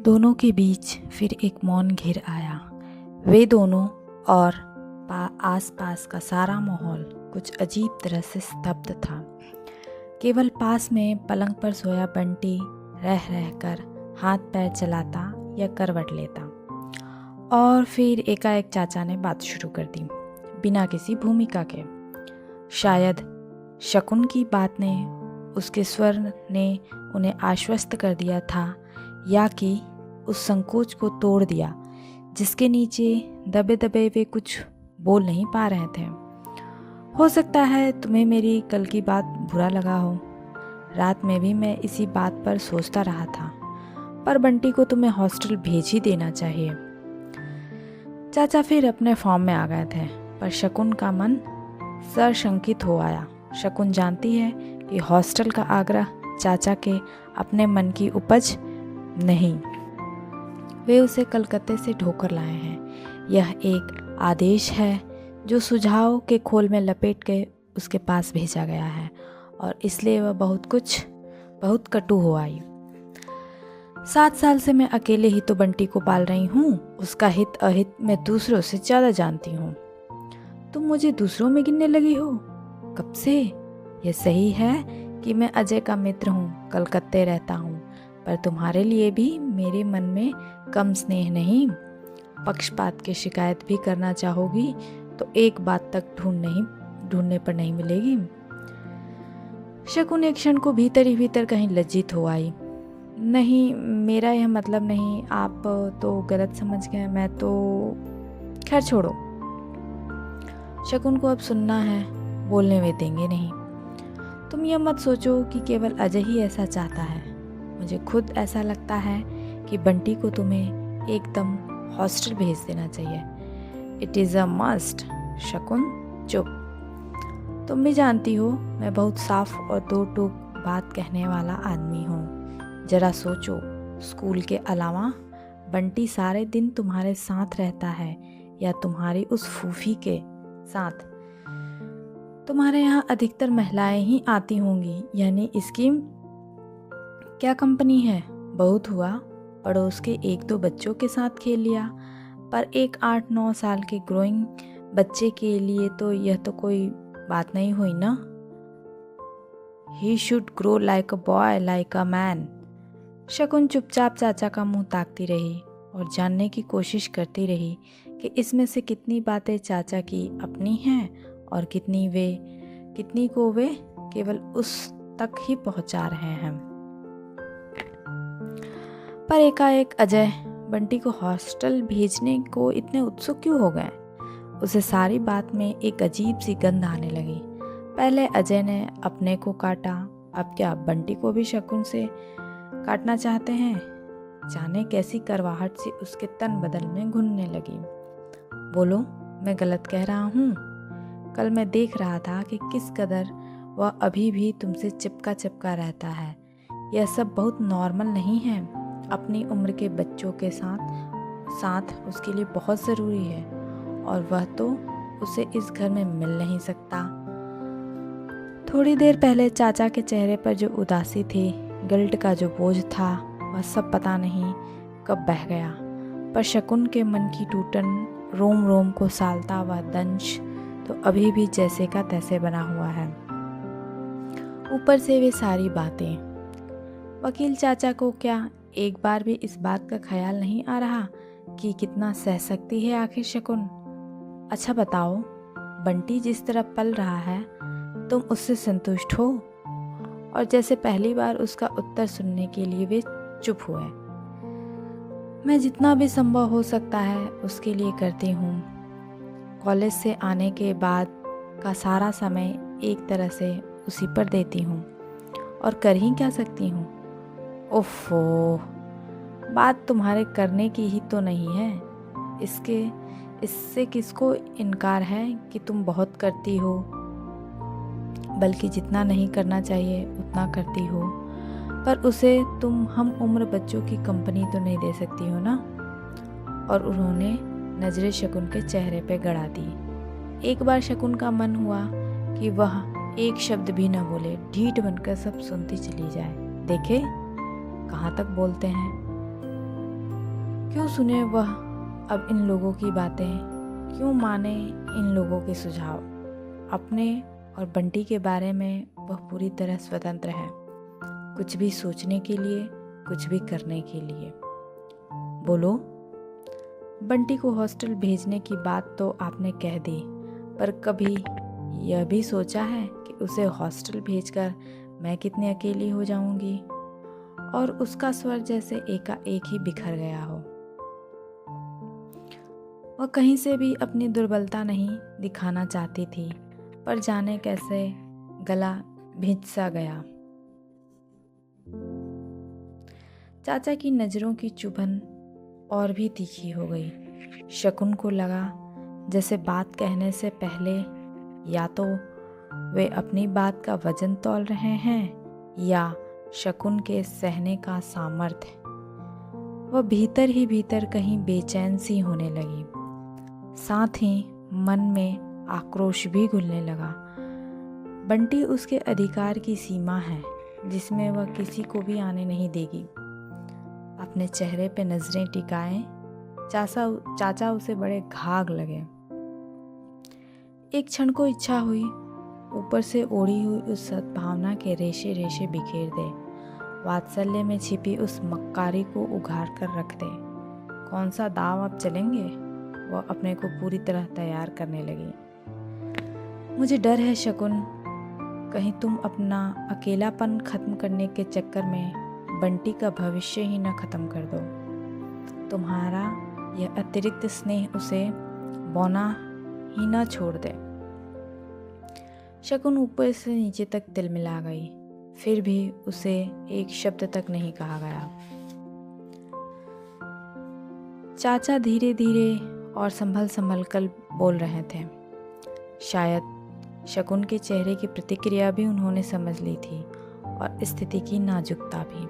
दोनों के बीच फिर एक मौन घिर आया। वे दोनों और आसपास का सारा माहौल कुछ अजीब तरह से स्तब्ध था। केवल पास में पलंग पर सोया बंटी रह रहकर हाथ पैर चलाता या करवट लेता। और फिर एकाएक चाचा ने बात शुरू कर दी, बिना किसी भूमिका के। शायद शकुन की बात ने, उसके स्वर ने उन्हें आश्वस्त कर दिया था, या कि उस संकोच को तोड़ दिया जिसके नीचे दबे दबे वे कुछ बोल नहीं पा रहे थे। हो सकता है तुम्हें मेरी कल की बात बुरा लगा हो। रात में भी मैं इसी बात पर सोचता रहा था, पर बंटी को तुम्हें हॉस्टल भेज ही देना चाहिए। चाचा फिर अपने फॉर्म में आ गए थे, पर शकुन का मन सरशंकित हो आया। शकुन जानती है कि हॉस्टल का आग्रह चाचा के अपने मन की उपज नहीं, वे उसे कलकत्ते से ढोकर लाए हैं। यह एक आदेश है जो सुझाव के खोल में लपेट के उसके पास भेजा गया है, और इसलिए वह बहुत कटु हो आई। 7 साल से मैं अकेले ही तो बंटी को पाल रही हूँ। उसका हित अहित मैं दूसरों से ज़्यादा जानती हूँ। तुम मुझे दूसरों में गिनने लगी हो? कब से? यह सही है कि मैं अजय का मित्र हूँ, कलकत्ते रहता हूँ, पर तुम्हारे लिए भी मेरे मन में कम स्नेह नहीं। पक्षपात की शिकायत भी करना चाहोगी तो एक बात तक ढूंढने पर नहीं मिलेगी। शकुन एक क्षण को भीतर ही भीतर कहीं लज्जित हो आई। नहीं, मेरा यह मतलब नहीं, आप तो गलत समझ गए। मैं तो खैर छोड़ो। शकुन को अब सुनना है, बोलने वे देंगे नहीं। तुम यह मत सोचो कि केवल अजय ही ऐसा चाहता है। मुझे खुद ऐसा लगता है कि बंटी को तुम्हें एकदम हॉस्टल भेज देना चाहिए। It is a must. शकुन चुप। तुम भी जानती हो मैं बहुत साफ और दो टूक बात कहने वाला आदमी हूँ। जरा सोचो, स्कूल के अलावा बंटी सारे दिन तुम्हारे साथ रहता है, या तुम्हारी उस फूफी के साथ। तुम्हारे यहाँ अधिकतर महिलाएं ही आती होंगी, यानी इसकी क्या कंपनी है। बहुत हुआ पड़ोस के 1-2 बच्चों के साथ खेल लिया, पर एक 8-9 साल के ग्रोइंग बच्चे के लिए तो यह तो कोई बात नहीं हुई ना। He should grow like a boy, like a man. शकुन चुपचाप चाचा का मुंह ताकती रही और जानने की कोशिश करती रही कि इसमें से कितनी बातें चाचा की अपनी हैं और कितनी को वे केवल उस तक ही पहुंचा रहे हैं। पर एकाएक अजय बंटी को हॉस्टल भेजने को इतने उत्सुक क्यों हो गए? उसे सारी बात में एक अजीब सी गंध आने लगी। पहले अजय ने अपने को काटा, अब क्या बंटी को भी शकुन से काटना चाहते हैं? जाने कैसी करवाहट सी उसके तन बदन में घुलने लगी। बोलो, मैं गलत कह रहा हूँ? कल मैं देख रहा था कि किस कदर वह अभी भी तुमसे चिपका रहता है। यह सब बहुत नॉर्मल नहीं है। अपनी उम्र के बच्चों के साथ उसके लिए बहुत ज़रूरी है, और वह तो उसे इस घर में मिल नहीं सकता। थोड़ी देर पहले चाचा के चेहरे पर जो उदासी थी, गिल्ट का जो बोझ था, वह सब पता नहीं कब बह गया। पर शकुन के मन की टूटन रोम रोम को सालता वह दंश तो अभी भी जैसे का तैसे बना हुआ है। ऊपर से वे सारी बातें। वकील चाचा को क्या एक बार भी इस बात का ख्याल नहीं आ रहा कि कितना सह सकती है आखिर शकुन? अच्छा बताओ, बंटी जिस तरह पल रहा है, तुम उससे संतुष्ट हो? और जैसे पहली बार उसका उत्तर सुनने के लिए वे चुप हुए। मैं जितना भी संभव हो सकता है उसके लिए करती हूँ। कॉलेज से आने के बाद का सारा समय एक तरह से उसी पर देती हूँ, और कर ही क्या सकती हूँ। ओफो, बात तुम्हारे करने की ही तो नहीं है। इससे किसको इनकार है कि तुम बहुत करती हो, बल्कि जितना नहीं करना चाहिए उतना करती हो। पर उसे तुम हम उम्र बच्चों की कंपनी तो नहीं दे सकती हो ना। और उन्होंने नजरें शकुन के चेहरे पे गड़ा दी। एक बार शकुन का मन हुआ कि वह एक शब्द भी न बोले, ढीठ बनकर सब सुनती चली जाए। देखे कहाँ तक बोलते हैं। क्यों सुने वह अब इन लोगों की बातें, क्यों माने इन लोगों के सुझाव। अपने और बंटी के बारे में वह पूरी तरह स्वतंत्र है, कुछ भी सोचने के लिए, कुछ भी करने के लिए। बोलो। बंटी को हॉस्टल भेजने की बात तो आपने कह दी, पर कभी यह भी सोचा है कि उसे हॉस्टल भेजकर मैं कितनी अकेली हो जाऊंगी। और उसका स्वर जैसे एकाएक ही बिखर गया हो। वह कहीं से भी अपनी दुर्बलता नहीं दिखाना चाहती थी, पर जाने कैसे गला भिंच सा गया। चाचा की नज़रों की चुभन और भी तीखी हो गई। शकुन को लगा जैसे बात कहने से पहले या तो वे अपनी बात का वजन तौल रहे हैं या शकुन के सहने का सामर्थ्य। वह भीतर ही भीतर कहीं बेचैन सी होने लगी। साथ ही मन में आक्रोश भी घुलने लगा। बंटी उसके अधिकार की सीमा है, जिसमें वह किसी को भी आने नहीं देगी। अपने चेहरे पे नजरें टिकाए चाचा उसे बड़े घाघ लगे। एक क्षण को इच्छा हुई ऊपर से ओढ़ी हुई उस सद्भावना के रेशे रेशे बिखेर दे, वात्सल्य में छिपी उस मक्कारी को उघाड़ कर रख दे। कौन सा दाव अब चलेंगे? वह अपने को पूरी तरह तैयार करने लगी। मुझे डर है शकुन, कहीं तुम अपना अकेलापन खत्म करने के चक्कर में बंटी का भविष्य ही न खत्म कर दो। तुम्हारा यह अतिरिक्त स्नेह उसे बौना ही न छोड़ दे। शकुन ऊपर से नीचे तक तिलमिला गई, फिर भी उसे एक शब्द तक नहीं कहा गया। चाचा धीरे धीरे और संभल कर बोल रहे थे। शायद शकुन के चेहरे की प्रतिक्रिया भी उन्होंने समझ ली थी और स्थिति की नाजुकता भी।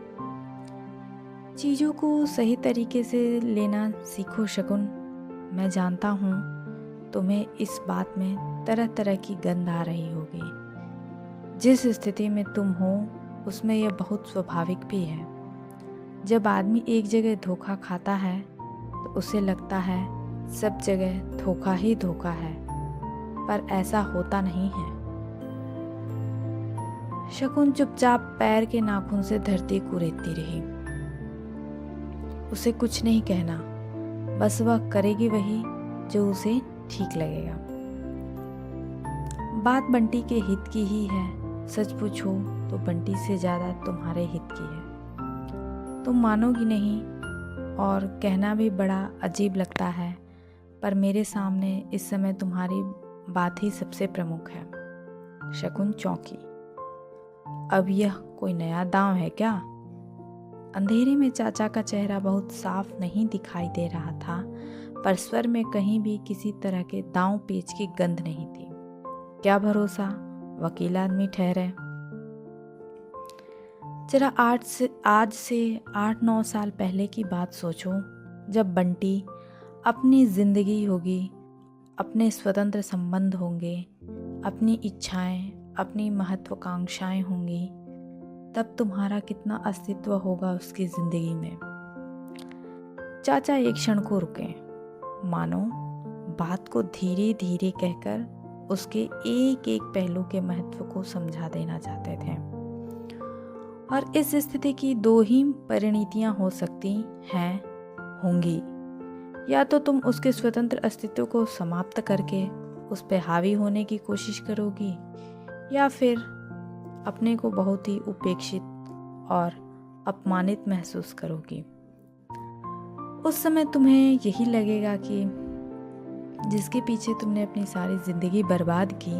चीज़ों को सही तरीके से लेना सीखो शकुन। मैं जानता हूँ तुम्हें इस बात में तरह तरह की गंध आ रही होगी। जिस स्थिति में तुम हो उसमें यह बहुत स्वाभाविक भी है। जब आदमी एक जगह धोखा खाता है तो उसे लगता है सब जगह धोखा ही धोखा है, पर ऐसा होता नहीं है। शकुन चुपचाप पैर के नाखून से धरती कुरेदती रही। उसे कुछ नहीं कहना, बस वह करेगी वही जो उसे ठीक लगेगा। बात बंटी के हित की ही है। सच पूछो तो बंटी से ज़्यादा तुम्हारे हित की है। तुम मानोगी नहीं और कहना भी बड़ा अजीब लगता है, पर मेरे सामने इस समय तुम्हारी बात ही सबसे प्रमुख है। शकुन चौंकी। अब यह कोई नया दांव है क्या? अंधेरे में चाचा का चेहरा बहुत साफ नहीं दिखाई दे रहा था, पर स्वर में कहीं भी किसी तरह के दांव पेच की गंध नहीं थी। क्या भरोसा, वकील आदमी ठहरे। जरा आज से 8-9 साल पहले की बात सोचो, जब बंटी अपनी जिंदगी होगी, अपने स्वतंत्र संबंध होंगे, अपनी इच्छाएं, अपनी महत्वाकांक्षाएं होंगी, तब तुम्हारा कितना अस्तित्व होगा उसकी जिंदगी में। चाचा एक क्षण को रुके, मानो बात को धीरे धीरे कहकर उसके एक एक पहलू के महत्व को समझा देना चाहते थे। और इस स्थिति की दो ही परिणतियां हो सकती हैं, होंगी। या तो तुम उसके स्वतंत्र अस्तित्व को समाप्त करके उस पर हावी होने की कोशिश करोगी, या फिर अपने को बहुत ही उपेक्षित और अपमानित महसूस करोगी। उस समय तुम्हें यही लगेगा कि जिसके पीछे तुमने अपनी सारी जिंदगी बर्बाद की,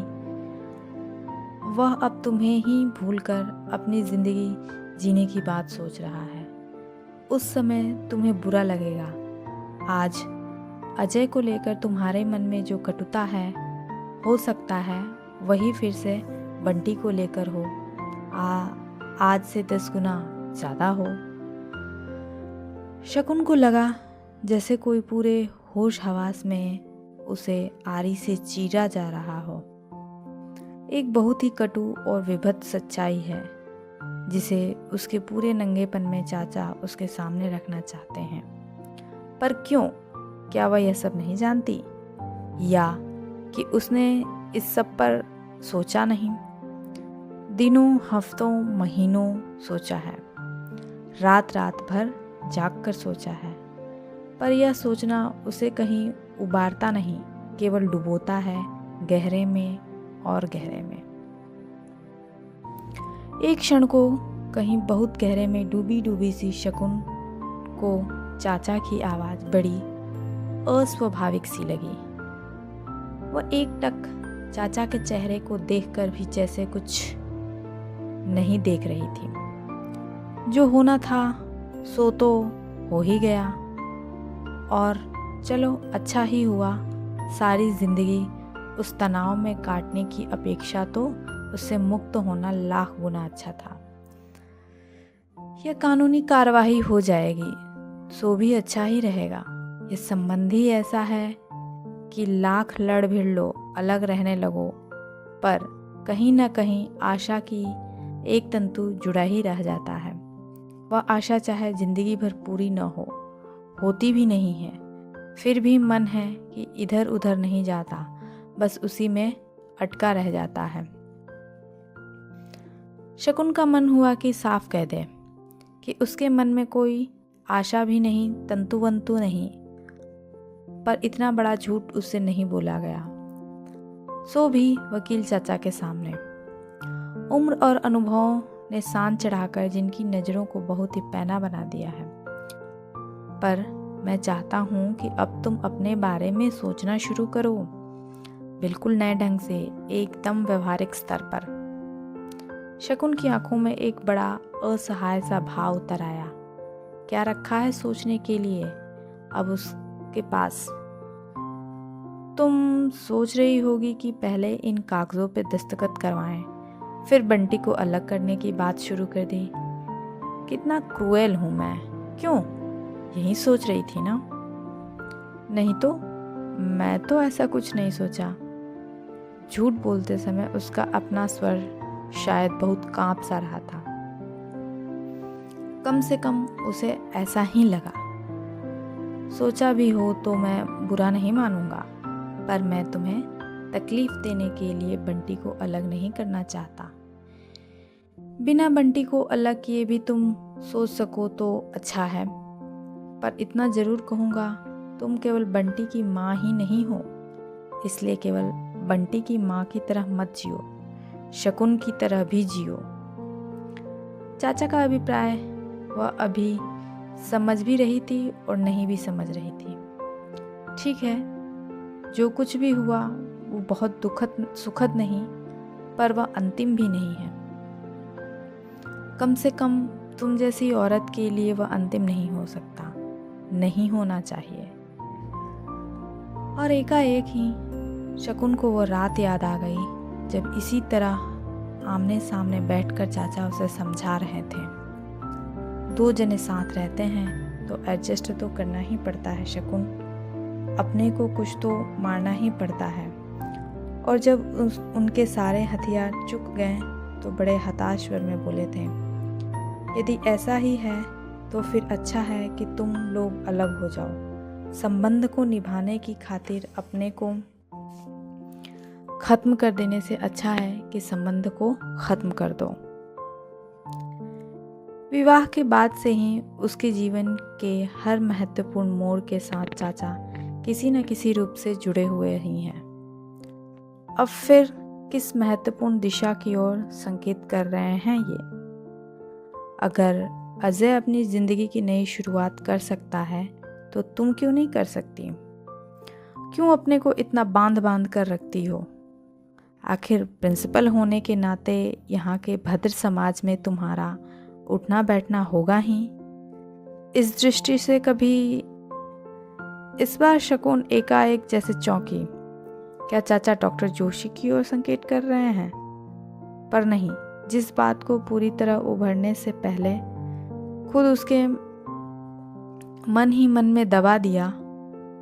वह अब तुम्हें ही भूलकर अपनी जिंदगी जीने की बात सोच रहा है। उस समय तुम्हें बुरा लगेगा। आज अजय को लेकर तुम्हारे मन में जो कटुता है, हो सकता है वही फिर से बंटी को लेकर हो, आज से 10 गुना ज़्यादा हो। शकुन को लगा जैसे कोई पूरे होश हवास में उसे आरी से चीरा जा रहा हो। एक बहुत ही कटु और विभत्स सच्चाई है, जिसे उसके पूरे नंगेपन में चाचा उसके सामने रखना चाहते हैं। पर क्यों? क्या वह यह सब नहीं जानती, या कि उसने इस सब पर सोचा नहीं? दिनों, हफ्तों, महीनों सोचा है, रात रात भर जाग कर सोचा है, पर यह सोचना उसे कहीं उबारता नहीं, केवल डुबोता है गहरे में और गहरे में। एक क्षण को कहीं बहुत गहरे में डूबी डूबी सी शकुन को चाचा की आवाज़ बड़ी अस्वाभाविक सी लगी। वह एक टक चाचा के चेहरे को देखकर भी जैसे कुछ नहीं देख रही थी। जो होना था सो तो हो ही गया, और चलो अच्छा ही हुआ। सारी जिंदगी उस तनाव में काटने की अपेक्षा तो उससे मुक्त होना लाख गुना अच्छा था। यह कानूनी कार्रवाई हो जाएगी सो भी अच्छा ही रहेगा। यह संबंध ही ऐसा है कि लाख लड़ भिड़ लो, अलग रहने लगो, पर कहीं ना कहीं आशा की एक तंतु जुड़ा ही रह जाता है। वह आशा चाहे जिंदगी भर पूरी न हो, होती भी नहीं है, फिर भी मन है कि इधर उधर नहीं जाता, बस उसी में अटका रह जाता है। शकुन का मन हुआ कि साफ कह दे कि उसके मन में कोई आशा भी नहीं, तंतुवंतु नहीं, पर इतना बड़ा झूठ उससे नहीं बोला गया। सो भी वकील चाचा के सामने उम्र और अनुभव ने सान चढ़ाकर जिनकी नज़रों को बहुत ही पैना बना दिया है। पर मैं चाहता हूँ कि अब तुम अपने बारे में सोचना शुरू करो, बिल्कुल नए ढंग से, एकदम व्यवहारिक स्तर पर। शकुन की आंखों में एक बड़ा असहाय सा भाव उतर आया। क्या रखा है सोचने के लिए अब उसके पास? तुम सोच रही होगी कि पहले इन कागजों पे दस्तखत करवाएं, फिर बंटी को अलग करने की बात शुरू कर दी। कितना क्रूएल हूं मैं, क्यों? यही सोच रही थी ना? नहीं तो मैं तो ऐसा कुछ नहीं सोचा। झूठ बोलते समय उसका अपना स्वर शायद बहुत कांप सा रहा था। कम से कम उसे ऐसा ही लगा। सोचा भी हो तो मैं बुरा नहीं मानूंगा, पर मैं तुम्हें तकलीफ देने के लिए बंटी को अलग नहीं करना चाहता। बिना बंटी को अलग किए भी तुम सोच सको तो अच्छा है, पर इतना ज़रूर कहूँगा, तुम केवल बंटी की माँ ही नहीं हो, इसलिए केवल बंटी की माँ की तरह मत जियो, शकुन की तरह भी जियो। चाचा का अभिप्राय वह अभी समझ भी रही थी और नहीं भी समझ रही थी। ठीक है, जो कुछ भी हुआ वो बहुत सुखद नहीं, पर वह अंतिम भी नहीं है। कम से कम तुम जैसी औरत के लिए वह अंतिम नहीं हो सकता, नहीं होना चाहिए। और एकाएक ही शकुन को वो रात याद आ गई जब इसी तरह आमने सामने बैठकर चाचा उसे समझा रहे थे। दो जने साथ रहते हैं तो एडजस्ट तो करना ही पड़ता है शकुन, अपने को कुछ तो मारना ही पड़ता है। और जब उनके सारे हथियार चुक गए तो बड़े हताश स्वर में बोले थे, यदि ऐसा ही है तो फिर अच्छा है कि तुम लोग अलग हो जाओ। संबंध को निभाने की खातिर अपने को खत्म कर देने से अच्छा है कि संबंध को खत्म कर दो। विवाह के बाद से ही उसके जीवन के हर महत्वपूर्ण मोड़ के साथ चाचा किसी न किसी रूप से जुड़े हुए ही हैं। अब फिर किस महत्वपूर्ण दिशा की ओर संकेत कर रहे हैं ये? अगर अजय अपनी जिंदगी की नई शुरुआत कर सकता है तो तुम क्यों नहीं कर सकती? क्यों अपने को इतना बांध बांध कर रखती हो? आखिर प्रिंसिपल होने के नाते यहाँ के भद्र समाज में तुम्हारा उठना बैठना होगा ही। इस दृष्टि से कभी इस बार शकुन एकाएक जैसे चौंकी। क्या चाचा डॉक्टर जोशी की ओर संकेत कर रहे हैं? पर नहीं, जिस बात को पूरी तरह उभरने से पहले खुद उसके मन ही मन में दबा दिया,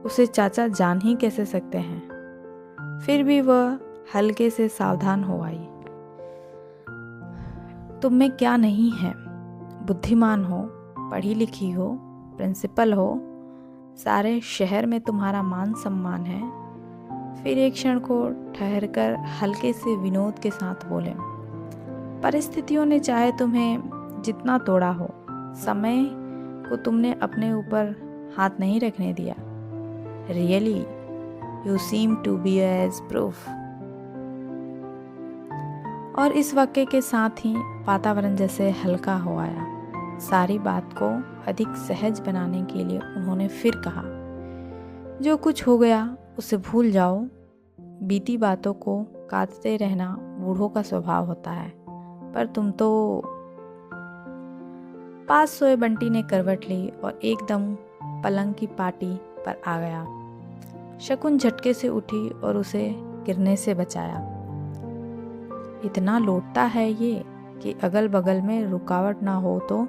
उसे चाचा जान ही कैसे सकते हैं? फिर भी वह हल्के से सावधान हो आई। तुम में क्या नहीं है? बुद्धिमान हो, पढ़ी लिखी हो, प्रिंसिपल हो, सारे शहर में तुम्हारा मान सम्मान है। फिर एक क्षण को ठहरकर हल्के से विनोद के साथ बोले, परिस्थितियों ने चाहे तुम्हें जितना तोड़ा हो, समय को तुमने अपने ऊपर हाथ नहीं रखने दिया। Really you seem to be age proof. और इस वाक्य के साथ ही वातावरण जैसे हल्का हो आया। सारी बात को अधिक सहज बनाने के लिए उन्होंने फिर कहा, जो कुछ हो गया उसे भूल जाओ। बीती बातों को काटते रहना बूढ़ों का स्वभाव होता है। पर तुम तो। पास सोए बंटी ने करवट ली और एकदम पलंग की पाटी पर आ गया। शकुन झटके से उठी और उसे गिरने से बचाया। इतना लौटता है ये कि अगल बगल में रुकावट ना हो तो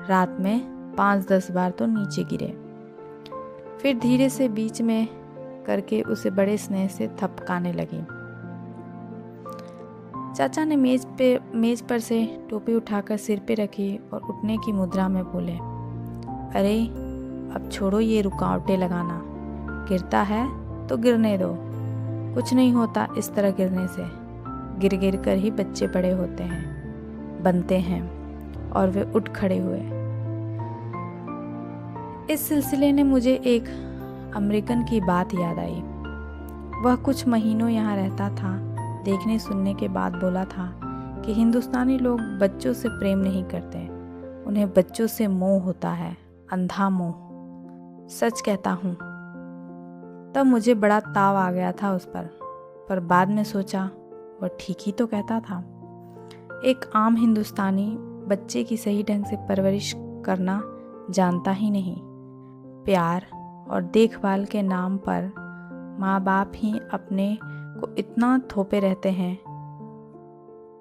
रात में 5-10 बार तो नीचे गिरे। फिर धीरे से बीच में करके उसे बड़े स्नेह से थपकाने लगी। चाचा ने मेज पर से टोपी उठाकर सिर पे रखी और उठने की मुद्रा में बोले, अरे अब छोड़ो ये रुकावटें लगाना। गिरता है तो गिरने दो, कुछ नहीं होता इस तरह गिरने से। गिर गिर कर ही बच्चे बड़े होते हैं, बनते हैं। और वे उठ खड़े हुए। इस सिलसिले ने मुझे एक अमेरिकन की बात याद आई। वह कुछ महीनों यहाँ रहता था। देखने सुनने के बाद बोला था कि हिंदुस्तानी लोग बच्चों से प्रेम नहीं करते, उन्हें बच्चों से मोह होता है, अंधा मोह। सच कहता हूँ। तब मुझे बड़ा ताव आ गया था उस पर बाद में सोचा वह ठीक ही तो कहता था। एक आम हिंदुस्तानी बच्चे की सही ढंग से परवरिश करना जानता ही नहीं। प्यार और देखभाल के नाम पर माँ बाप ही अपने को इतना थोपे रहते हैं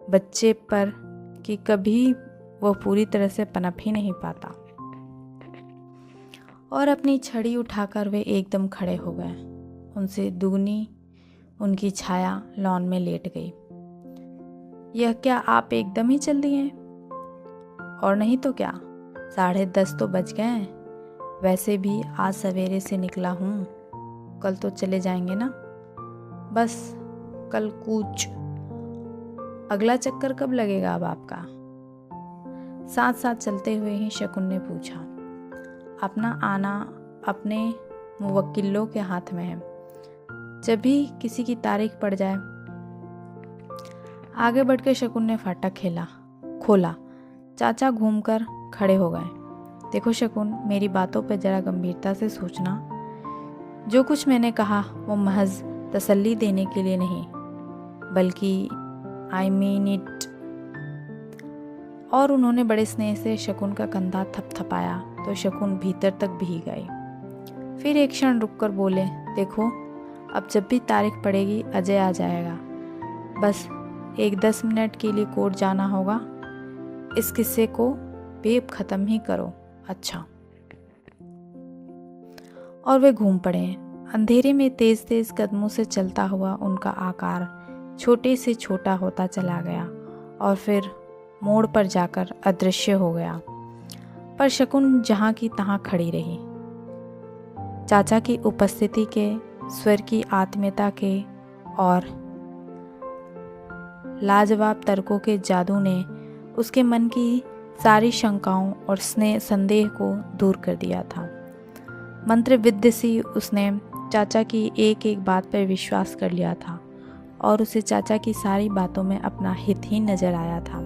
बच्चे पर कि कभी वह पूरी तरह से पनप ही नहीं पाता। और अपनी छड़ी उठाकर वे एकदम खड़े हो गए। उनसे दुगनी उनकी छाया लॉन में लेट गई। यह क्या आप एकदम ही चल दिए? और नहीं तो क्या, 10:30 तो बज गए। वैसे भी आज सवेरे से निकला हूँ, कल तो चले जाएंगे ना। बस कल कूच। अगला चक्कर कब लगेगा अब आपका? साथ साथ चलते हुए ही शकुन ने पूछा। अपना आना अपने मुवक्किलों के हाथ में है। जब भी किसी की तारीख पड़ जाए। आगे बढ़कर शकुन ने फाटक खोला। चाचा घूमकर खड़े हो गए। देखो शकुन, मेरी बातों पर जरा गंभीरता से सोचना। जो कुछ मैंने कहा वो महज तसल्ली देने के लिए नहीं, बल्कि आई मीन इट। और उन्होंने बड़े स्नेह से शकुन का कंधा थपथपाया तो शकुन भीतर तक भीग गई। फिर एक क्षण रुककर बोले, देखो अब जब भी तारीख पड़ेगी अजय आ जाएगा। बस 10 मिनट के लिए कोर्ट जाना होगा। इस किस्से को बेब खत्म ही करो। अच्छा। और वे घूम पड़े। अंधेरे में तेज तेज कदमों से चलता हुआ उनका आकार छोटे से छोटा होता चला गया और फिर मोड़ पर जाकर अदृश्य हो गया। पर शकुन जहाँ की तहाँ खड़ी रही। चाचा की उपस्थिति के, स्वर की आत्मीयता के और लाजवाब तर्कों के जादू ने उसके मन की सारी शंकाओं और संदेह को दूर कर दिया था। मंत्रविद्य सी उसने चाचा की एक एक बात पर विश्वास कर लिया था और उसे चाचा की सारी बातों में अपना हित ही नजर आया था।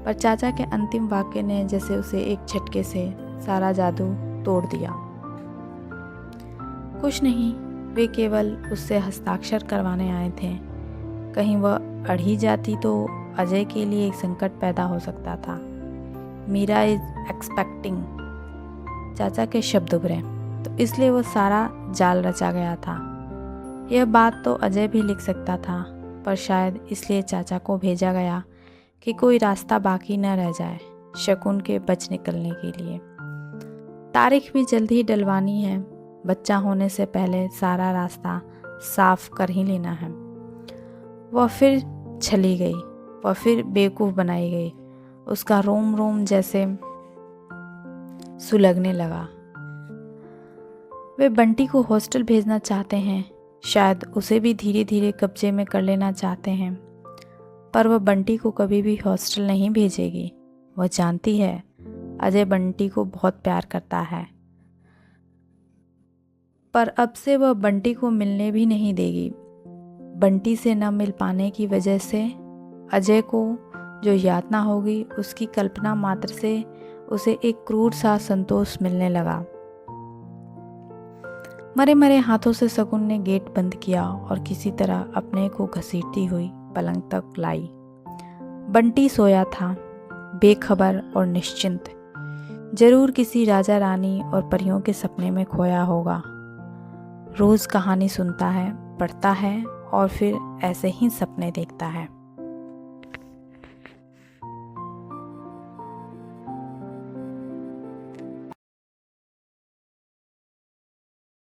पर चाचा के अंतिम वाक्य ने जैसे उसे एक झटके से सारा जादू तोड़ दिया। कुछ नहीं, वे केवल उससे हस्ताक्षर करवाने आए थे। कहीं वह अड़ ही जाती तो अजय के लिए एक संकट पैदा हो सकता था। मीरा इज एक्सपेक्टिंग, चाचा के शब्द उभरे, तो इसलिए वह सारा जाल रचा गया था। यह बात तो अजय भी लिख सकता था, पर शायद इसलिए चाचा को भेजा गया कि कोई रास्ता बाकी न रह जाए शकुन के बच निकलने के लिए। तारीख भी जल्द ही डलवानी है। बच्चा होने से पहले सारा रास्ता साफ कर ही लेना है। वह फिर छली गई, वह फिर बेवकूफ़ बनाई गई। उसका रोम रोम जैसे सुलगने लगा। वे बंटी को हॉस्टल भेजना चाहते हैं, शायद उसे भी धीरे धीरे कब्जे में कर लेना चाहते हैं, पर वह बंटी को कभी भी हॉस्टल नहीं भेजेगी। वह जानती है अजय बंटी को बहुत प्यार करता है, पर अब से वह बंटी को मिलने भी नहीं देगी। बंटी से न मिल पाने की वजह से अजय को जो यातना होगी, उसकी कल्पना मात्र से उसे एक क्रूर सा संतोष मिलने लगा। मरे मरे हाथों से शगुन ने गेट बंद किया और किसी तरह अपने को घसीटती हुई पलंग तक लाई। बंटी सोया था, बेखबर और निश्चिंत। जरूर किसी राजा रानी और परियों के सपने में खोया होगा। रोज कहानी सुनता है, पढ़ता है और फिर ऐसे ही सपने देखता है।